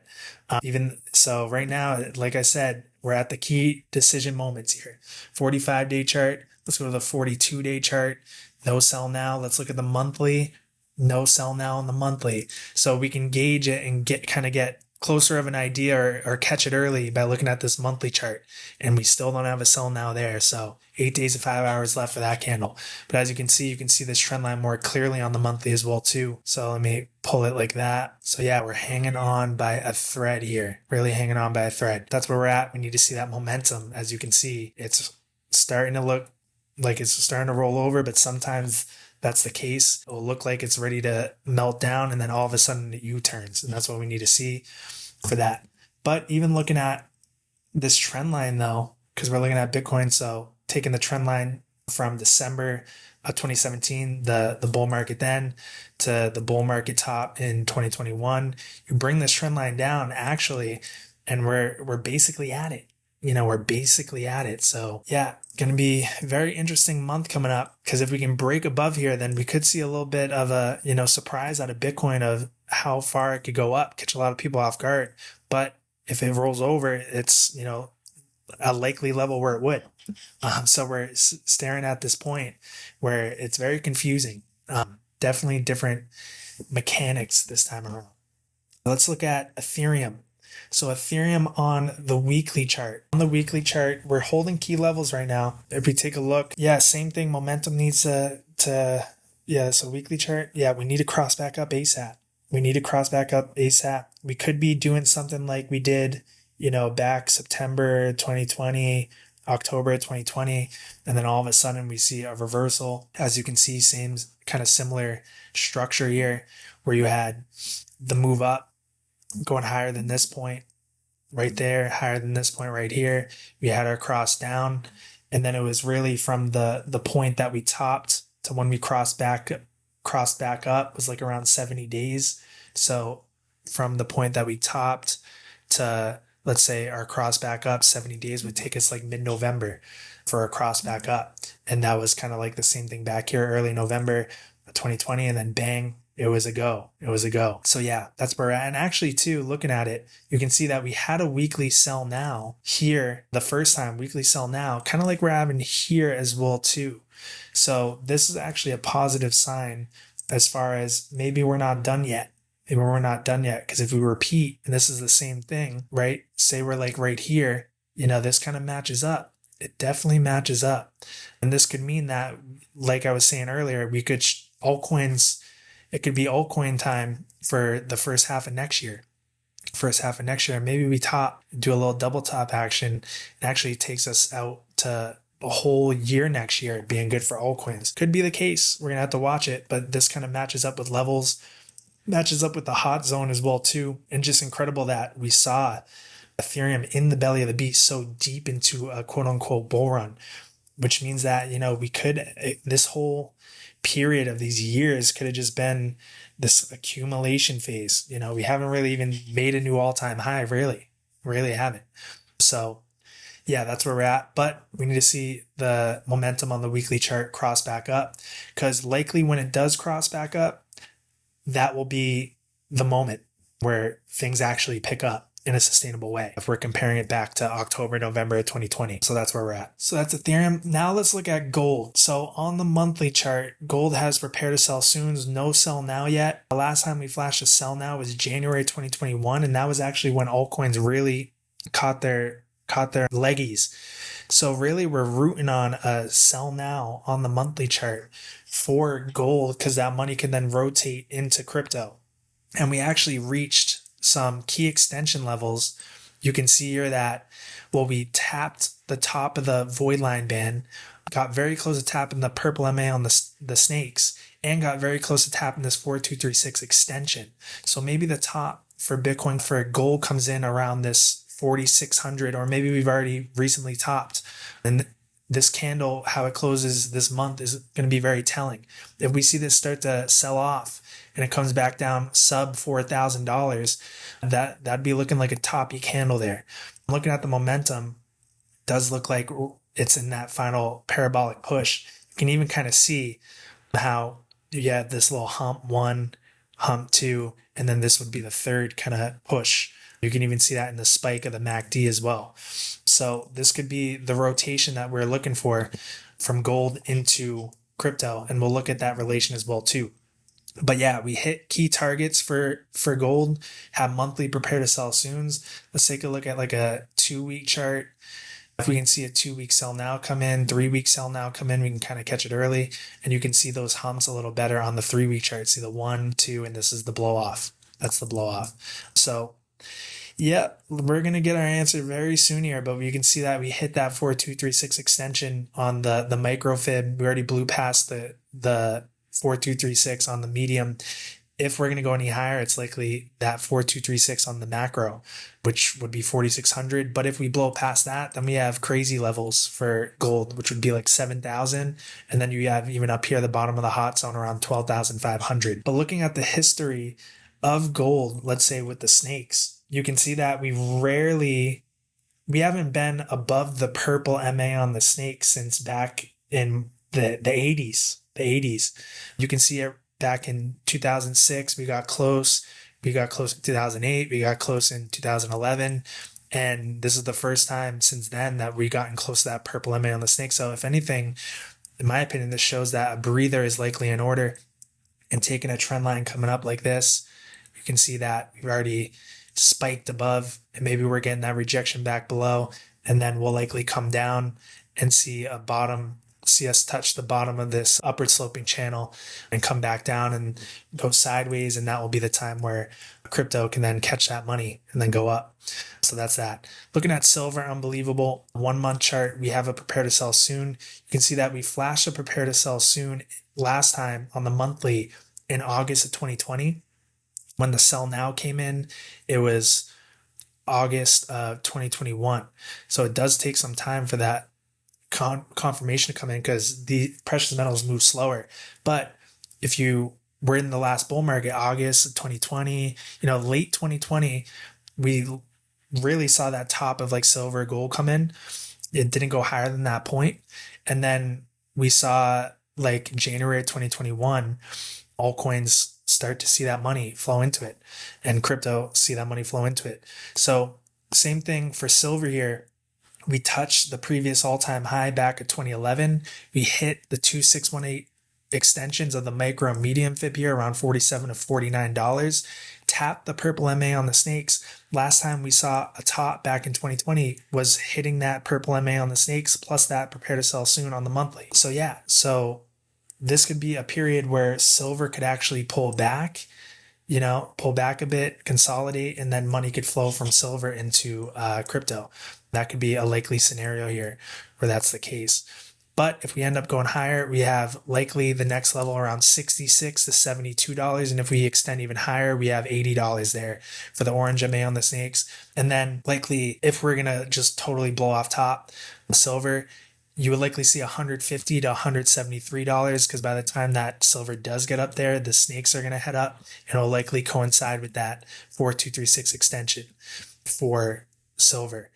Even so right now, like I said, we're at the key decision moments here. 45-day chart. Let's go to the 42-day chart. No sell now. Let's look at the monthly. No sell now on the monthly. So we can gauge it and get closer of an idea or catch it early by looking at this monthly chart. And we still don't have a sell now there. So 8 days and 5 hours left for that candle. But as you can see this trend line more clearly on the monthly as well too. So let me pull it like that. So yeah, we're hanging on by a thread here. Really hanging on by a thread. That's where we're at. We need to see that momentum. As you can see, it's starting to look like it's starting to roll over, but sometimes that's the case. It will look like it's ready to melt down, and then all of a sudden it U-turns, and that's what we need to see for that. But even looking at this trend line though, because we're looking at Bitcoin, so taking the trend line from December of 2017, the bull market then, to the bull market top in 2021, you bring this trend line down actually, and we're basically at it. You know, we're basically at it. So yeah, going to be a very interesting month coming up, because if we can break above here, then we could see a little bit of a, surprise out of Bitcoin of how far it could go up, catch a lot of people off guard. But if it rolls over, it's, a likely level where it would. So we're staring at this point where it's very confusing. Definitely different mechanics this time around. Let's look at Ethereum. So Ethereum on the weekly chart. On the weekly chart, we're holding key levels right now. If we take a look, same thing. Momentum needs so weekly chart. Yeah, we need to cross back up ASAP. We could be doing something like we did, back September 2020, October 2020, and then all of a sudden we see a reversal. As you can see, same kind of similar structure here, where you had the move up, going higher than this point right there, higher than this point right here. We had our cross down, and then it was really from the point that we topped to when we crossed back up was like around 70 days. So from the point that we topped to, let's say, our cross back up, 70 days would take us like mid-November for a cross back up. And that was kind of like the same thing back here, early November 2020, and then bang, it was a go. So yeah, that's where we're at. And actually too, looking at it, you can see that we had a weekly sell now here the first time, weekly sell now, kind of like we're having here as well too. So this is actually a positive sign as far as maybe we're not done yet. Because if we repeat, and this is the same thing, right? Say we're like right here, this kind of matches up. It definitely matches up. And this could mean that, like I was saying earlier, we could altcoins. It could be altcoin time for the first half of next year. Maybe we do a little double top action. It actually takes us out to a whole year next year being good for altcoins. Could be the case. We're going to have to watch it, but this kind of matches up with levels, matches up with the hot zone as well too. And just incredible that we saw Ethereum in the belly of the beast so deep into a quote unquote bull run, which means that, this whole period of these years could have just been this accumulation phase. We haven't really even made a new all-time high, really haven't. So yeah, that's where we're at, but we need to see the momentum on the weekly chart cross back up, because likely when it does cross back up, that will be the moment where things actually pick up in a sustainable way, if we're comparing it back to October, November of 2020. So that's where we're at. So that's Ethereum. Now let's look at gold. So on the monthly chart, gold has prepared to sell soon. There's no sell now yet. The last time we flashed a sell now was January 2021, and that was actually when altcoins really caught their leggies. So really we're rooting on a sell now on the monthly chart for gold, because that money can then rotate into crypto. And we actually reached some key extension levels. You can see here that, well, we tapped the top of the void line band, got very close to tapping the purple MA on the snakes, and got very close to tapping this 4236 extension. So maybe the top for Bitcoin for gold comes in around this 4,600, or maybe we've already recently topped. And this candle, how it closes this month, is going to be very telling. If we see this start to sell off and it comes back down sub $4,000, that'd be looking like a toppy candle there. Looking at the momentum, does look like it's in that final parabolic push. You can even kind of see how you have this little hump 1, hump 2, and then this would be the third kind of push. You can even see that in the spike of the MACD as well. So this could be the rotation that we're looking for from gold into crypto, and we'll look at that relation as well too. But yeah, we hit key targets for gold, have monthly prepare to sell soons. Let's take a look at like a 2-week chart. If we can see a 2-week sell now come in, 3-week sell now come in, we can kind of catch it early. And you can see those humps a little better on the 3-week chart. See the 1, 2, and this is the blow off. That's the blow off. So yeah, we're going to get our answer very soon here, but you can see that we hit that 4236 extension on the micro fib. We already blew past the 4236 on the medium. If we're going to go any higher, it's likely that 4236 on the macro, which would be 4,600. But if we blow past that, then we have crazy levels for gold, which would be like 7,000. And then you have even up here, the bottom of the hot zone around 12,500. But looking at the history of gold, let's say with the snakes, you can see that we haven't been above the purple MA on the snake since back in the 80s. You can see it back in 2006. We got close in 2008. We got close in 2011. And this is the first time since then that we've gotten close to that purple MA on the snake. So if anything, in my opinion, this shows that a breather is likely in order, and taking a trend line coming up like this, you can see that we've already spiked above, and maybe we're getting that rejection back below, and then we'll likely come down and see us touch the bottom of this upward sloping channel and come back down and go sideways, and that will be the time where crypto can then catch that money and then go up. So that's that. Looking at silver, unbelievable. 1 month chart, we have a prepare to sell soon. You can see that we flashed a prepare to sell soon last time on the monthly in August of 2020. When the sell now came in, it was August of 2021. So it does take some time for that confirmation to come in, because the precious metals move slower. But if you were in the last bull market, August of 2020, late 2020, we really saw that top of like silver, gold come in. It didn't go higher than that point. And then we saw like January of 2021, altcoins start to see that money flow into it, and crypto see that money flow into it. So same thing for silver here. We touched the previous all-time high back at 2011. We hit the 2618 extensions of the micro and medium fib here around $47 to $49. Tapped the purple MA on the snakes. Last time we saw a top back in 2020 was hitting that purple MA on the snakes, plus that prepare to sell soon on the monthly. So yeah, this could be a period where silver could actually pull back a bit, consolidate, and then money could flow from silver into crypto. That could be a likely scenario here where that's the case. But if we end up going higher, we have likely the next level around $66 to $72. And if we extend even higher, we have $80 there for the orange MA on the snakes. And then likely, if we're going to just totally blow off top the silver, you would likely see $150 to $173, because by the time that silver does get up there, the snakes are going to head up, and it'll likely coincide with that 4236 extension for silver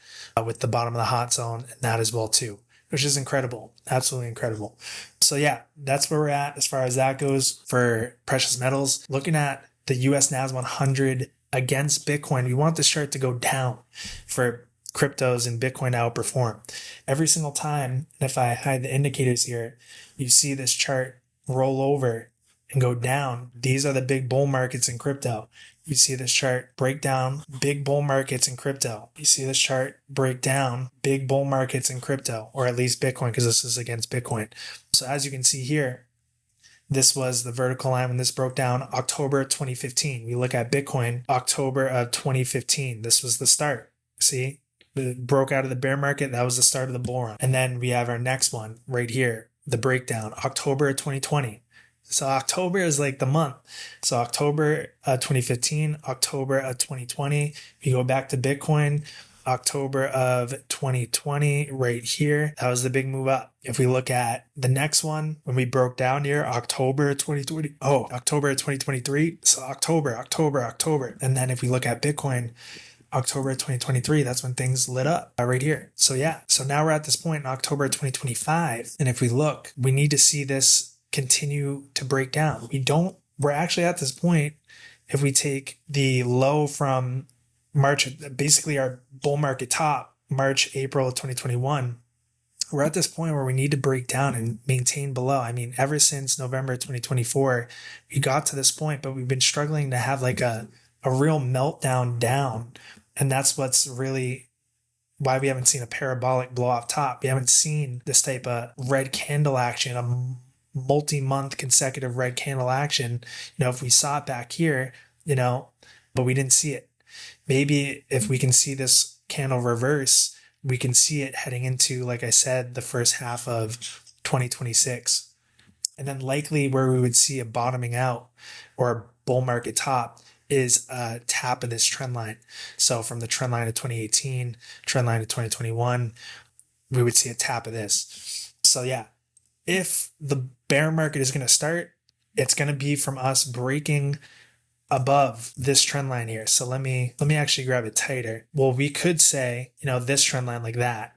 with the bottom of the hot zone, and that as well too, which is incredible. Absolutely incredible. So yeah, that's where we're at as far as that goes for precious metals. Looking at the US NAS 100 against Bitcoin, we want this chart to go down for cryptos and Bitcoin to outperform. Every single time, and if I hide the indicators here, you see this chart roll over and go down. These are the big bull markets in crypto. You see this chart break down big bull markets in crypto. You see this chart break down big bull markets in crypto, or at least Bitcoin, because this is against Bitcoin. So as you can see here, this was the vertical line when this broke down October 2015. We look at Bitcoin, October of 2015. This was the start. See, it broke out of the bear market. That was the start of the bull run. And then we have our next one right here, the breakdown, October of 2020. So October is like the month. So October 2015, October of 2020. If you go back to Bitcoin, October of 2020 right here, that was the big move up. If we look at the next one, when we broke down here, October 2020, October 2023. So October. And then if we look at Bitcoin, October 2023, that's when things lit up right here. So yeah, so now we're at this point in October 2025. And if we look, we need to see this continue to break down. We're actually at this point, if we take the low from March, basically our bull market top, March, April of 2021, we're at this point where we need to break down and maintain below. I mean, ever since November 2024, we got to this point, but we've been struggling to have like a real meltdown down. And that's what's really why we haven't seen a parabolic blow off top. We haven't seen this type of red candle action, a multi-month consecutive red candle action. If we saw it back here, but we didn't see it. Maybe if we can see this candle reverse, we can see it heading into, like I said, the first half of 2026. And then likely where we would see a bottoming out or a bull market top is a tap of this trend line. So from the trend line of 2018, trend line of 2021, we would see a tap of this. So yeah, if the bear market is going to start, it's going to be from us breaking above this trend line here. So let me actually grab it tighter. Well, we could say, this trend line like that,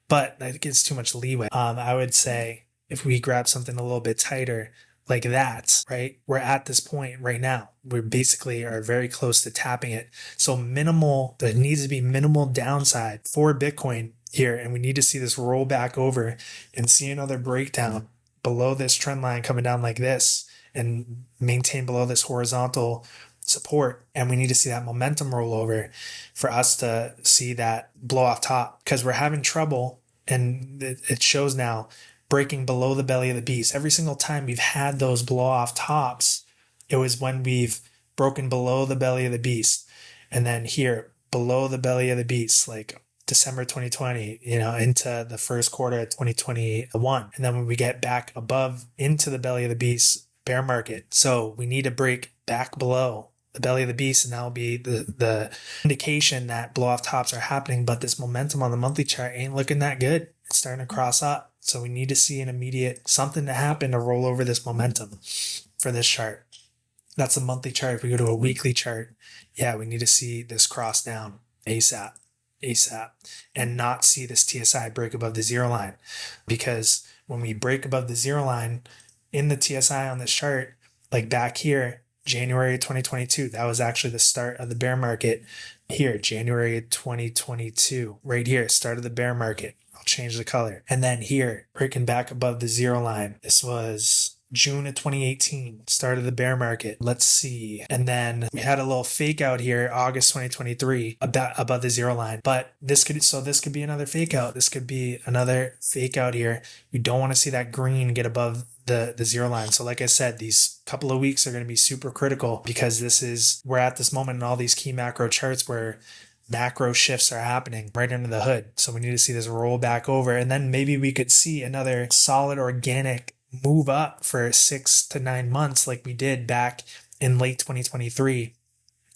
but that gives too much leeway. I would say if we grab something a little bit tighter like that, right? We're at this point right now. We basically are very close to tapping it. So there needs to be minimal downside for Bitcoin here. And we need to see this roll back over and see another breakdown below this trend line coming down like this and maintain below this horizontal support. And we need to see that momentum roll over for us to see that blow off top, because we're having trouble, and it shows now, breaking below the belly of the beast. Every single time we've had those blow off tops, it was when we've broken below the belly of the beast. And then here, below the belly of the beast, like December 2020, into the first quarter of 2021. And then when we get back above into the belly of the beast, bear market. So we need to break back below the belly of the beast, and that'll be the indication that blow off tops are happening. But this momentum on the monthly chart ain't looking that good. It's starting to cross up. So we need to see an immediate something to happen to roll over this momentum for this chart. That's a monthly chart. If we go to a weekly chart, yeah, we need to see this cross down ASAP, and not see this TSI break above the zero line. Because when we break above the zero line in the TSI on this chart, like back here, January 2022, that was actually the start of the bear market here, January 2022, right here, start of the bear market. Change the color. And then here, breaking back above the zero line. This was June of 2018, start of the bear market. Let's see. And then we had a little fake out here, August 2023, above the zero line. But this could be another fake out. This could be another fake out here. You don't want to see that green get above the zero line. So like I said, these couple of weeks are going to be super critical, because we're at this moment in all these key macro charts where macro shifts are happening right under the hood. So we need to see this roll back over, and then maybe we could see another solid organic move up for 6 to 9 months like we did back in late 2023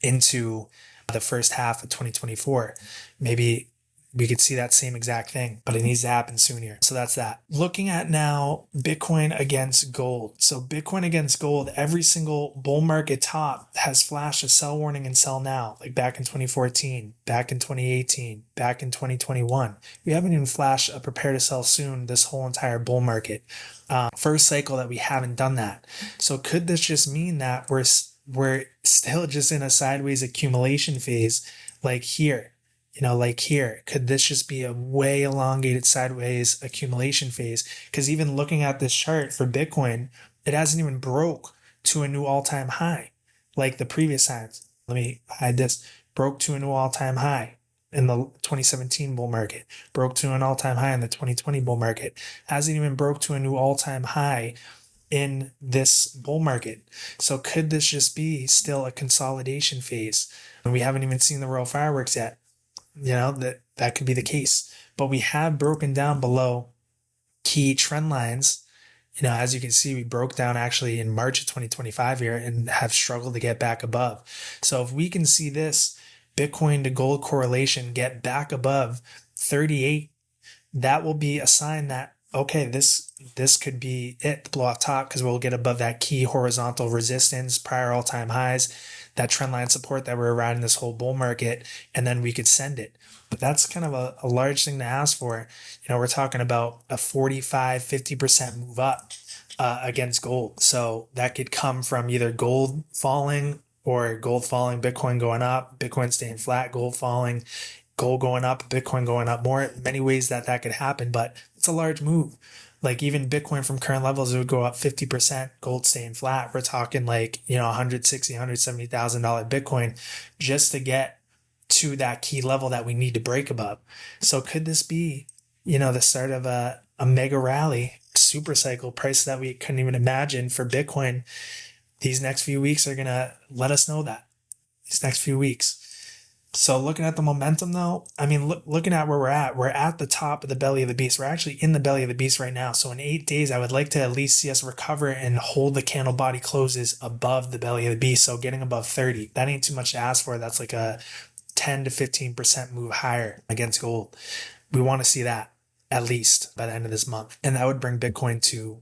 into the first half of 2024. Maybe we could see that same exact thing, but it needs to happen soon here. So that's that. Looking at now Bitcoin against gold. So Bitcoin against gold, every single bull market top has flashed a sell warning and sell now, like back in 2014, back in 2018, back in 2021. We haven't even flashed a prepare to sell soon this whole entire bull market. First cycle that we haven't done that. So could this just mean that we're still just in a sideways accumulation phase like here? Like here, could this just be a way elongated sideways accumulation phase? Because even looking at this chart for Bitcoin, it hasn't even broke to a new all-time high like the previous times. Let me hide this. Broke to a new all-time high in the 2017 bull market, broke to an all-time high in the 2020 bull market, hasn't even broke to a new all-time high in this bull market. So could this just be still a consolidation phase? And we haven't even seen the royal fireworks yet. That could be the case. But we have broken down below key trend lines. As you can see, we broke down actually in March of 2025 here and have struggled to get back above. So if we can see this Bitcoin to gold correlation get back above 38, that will be a sign that, okay, this could be it, the blow off top, because we'll get above that key horizontal resistance, prior all-time highs, that trend line support that we're riding this whole bull market, and then we could send it. But that's kind of a large thing to ask for. We're talking about a 45-50% move up against gold. So that could come from either gold falling or gold falling, Bitcoin going up, Bitcoin staying flat, gold falling, gold going up, Bitcoin going up more. Many ways that could happen, but it's a large move. Like even Bitcoin from current levels, it would go up 50%, gold staying flat. We're talking like, $160,000, $170,000 Bitcoin just to get to that key level that we need to break above. So could this be, the start of a mega rally, super cycle price that we couldn't even imagine for Bitcoin? These next few weeks are going to let us know that. These next few weeks. So looking at the momentum though, looking at where we're at the top of the belly of the beast. We're actually in the belly of the beast right now. So in 8 days, I would like to at least see us recover and hold the candle body closes above the belly of the beast. So getting above 30, that ain't too much to ask for. That's like a 10 to 15% move higher against gold. We want to see that at least by the end of this month. And that would bring Bitcoin to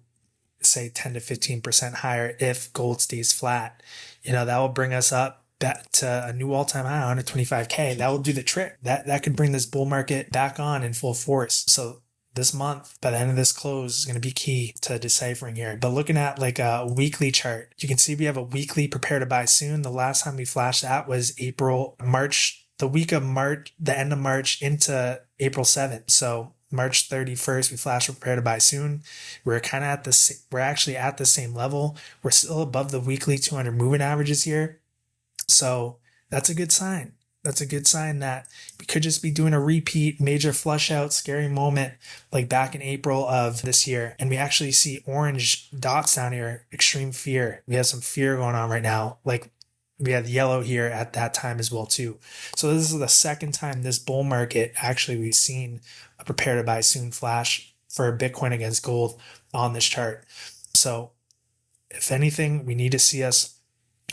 say 10 to 15% higher if gold stays flat. That will bring us up back to a new all-time high, 125K. That will do the trick. That could bring this bull market back on in full force. So this month, by the end of this close, is going to be key to deciphering here. But looking at like a weekly chart, you can see we have a weekly prepare to buy soon. The last time we flashed that was March, the week of March, the end of March into April 7th. So March 31st, we flashed prepare to buy soon. We're actually at the same level. We're still above the weekly 200 moving averages here. So that's a good sign. That's a good sign that we could just be doing a repeat major flush out scary moment like back in April of this year. And we actually see orange dots down here, extreme fear. We have some fear going on right now. Like we had yellow here at that time as well too. So this is the second time this bull market actually we've seen a prepare to buy soon flash for Bitcoin against gold on this chart. So if anything, we need to see us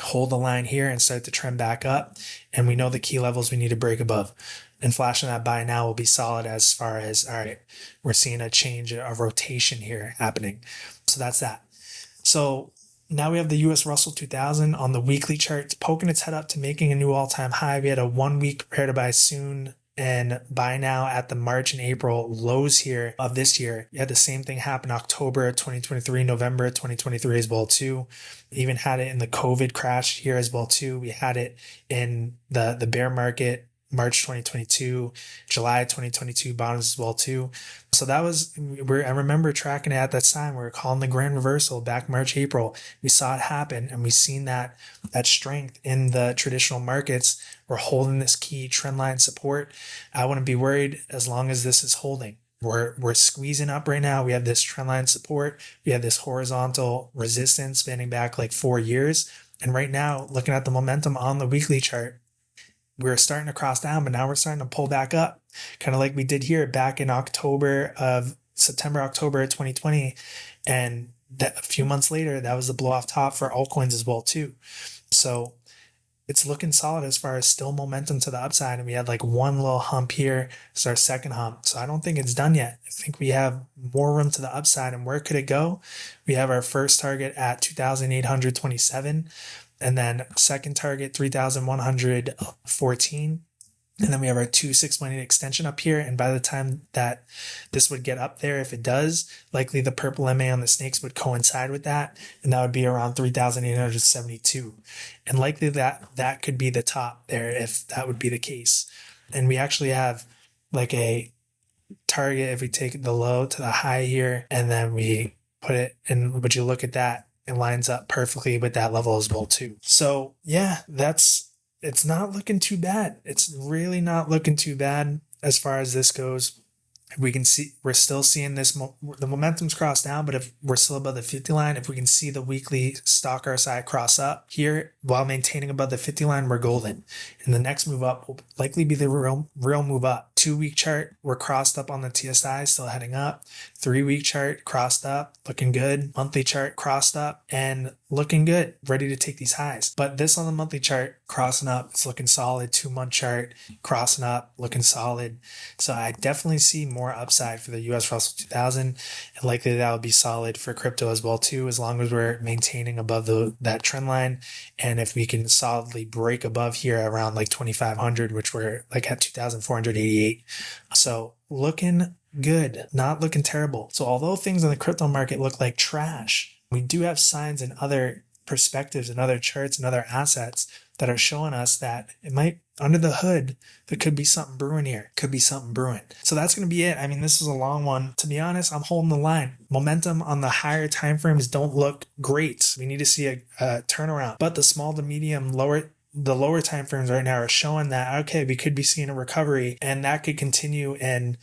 hold the line here and start to trend back up. And we know the key levels we need to break above. And flashing that buy now will be solid as far as, all right, we're seeing a change, a rotation here happening. So that's that. So now we have the US Russell 2000 on the weekly chart. It's poking its head up to making a new all-time high. We had a 1 week prepare to buy soon and buy now at the March and April lows here of this year. You had the same thing happen October 2023, November 2023 as well too. We even had it in the COVID crash here as well too. We had it in the bear market March 2022, July 2022 bottoms as well too. So that was, I remember tracking it at that time. We were calling the grand reversal back March, April. We saw it happen and we seen that strength in the traditional markets. We're holding this key trend line support. I wouldn't be worried as long as this is holding. We're squeezing up right now. We have this trend line support. We have this horizontal resistance spanning back like 4 years. And right now, looking at the momentum on the weekly chart, we're starting to cross down, but now we're starting to pull back up, kind of like we did here back in September, October 2020. And that a few months later, that was the blow off top for altcoins as well too. So it's looking solid as far as still momentum to the upside. And we had like one little hump here. It's our second hump. So I don't think it's done yet. I think we have more room to the upside. And where could it go? We have our first target at 2,827. And then second target, 3,114. And then we have our 2-618 extension up here. And by the time that this would get up there, if it does, likely the purple MA on the snakes would coincide with that. And that would be around 3,872. And likely that could be the top there if that would be the case. And we actually have like a target if we take the low to the high here and then we put it in, would you look at that? It lines up perfectly with that level as well too. So yeah, that's it's not looking too bad. It's really not looking too bad as far as this goes. We can see we're still seeing this. The momentum's crossed down, but if we're still above the 50 line, if we can see the weekly stock RSI cross up here while maintaining above the 50 line, we're golden. And the next move up will likely be the real move up. 2-week chart, we're crossed up on the TSI, still heading up. 3-week chart crossed up, looking good. Monthly chart crossed up and looking good, ready to take these highs. But this on the monthly chart crossing up, it's looking solid. 2-month chart crossing up, looking solid. So I definitely see more upside for the US Russell 2000, and likely that will be solid for crypto as well too, as long as we're maintaining above that trend line. And if we can solidly break above here around like 2,500, which we're like at 2,488. So looking good, not looking terrible. So although things in the crypto market look like trash, we do have signs in other perspectives and other charts and other assets that are showing us that it might, under the hood, there could be something brewing here. Could be something brewing. So that's going to be it. I mean, this is a long one. To be honest, I'm holding the line. Momentum on the higher time frames don't look great. We need to see a turnaround. But the small to medium, the lower time frames right now are showing that, okay, we could be seeing a recovery, and that could continue and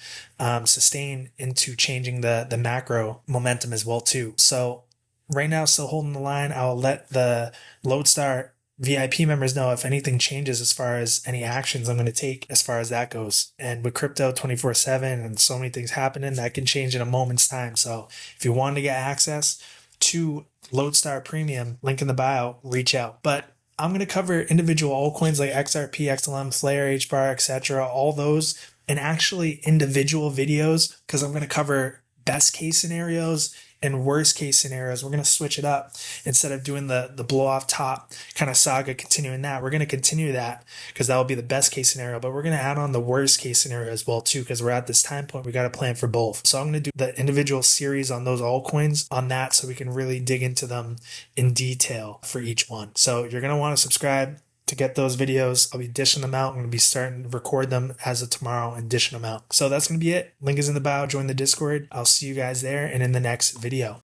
sustain into changing the macro momentum as well too. So right now, still holding the line. I'll let the Lodestar VIP members know if anything changes as far as any actions I'm going to take as far as that goes. And with crypto 24/7 and so many things happening, that can change in a moment's time. So if you want to get access to Lodestar Premium, link in the bio, reach out. But I'm going to cover individual altcoins like XRP, XLM, Flare, HBAR, etc., all those, and actually individual videos, because I'm going to cover best case scenarios and worst case scenarios. We're going to switch it up. Instead of doing the blow off top kind of saga, continuing that, we're going to continue that because that will be the best case scenario, but we're going to add on the worst case scenario as well too, because we're at this time point, we got to plan for both. So I'm going to do the individual series on those altcoins on that, so we can really dig into them in detail for each one. So you're going to want to subscribe to get those videos. I'll be dishing them out. I'm going to be starting to record them as of tomorrow and dishing them out. So that's going to be it. Link is in the bio. Join the Discord. I'll see you guys there and in the next video.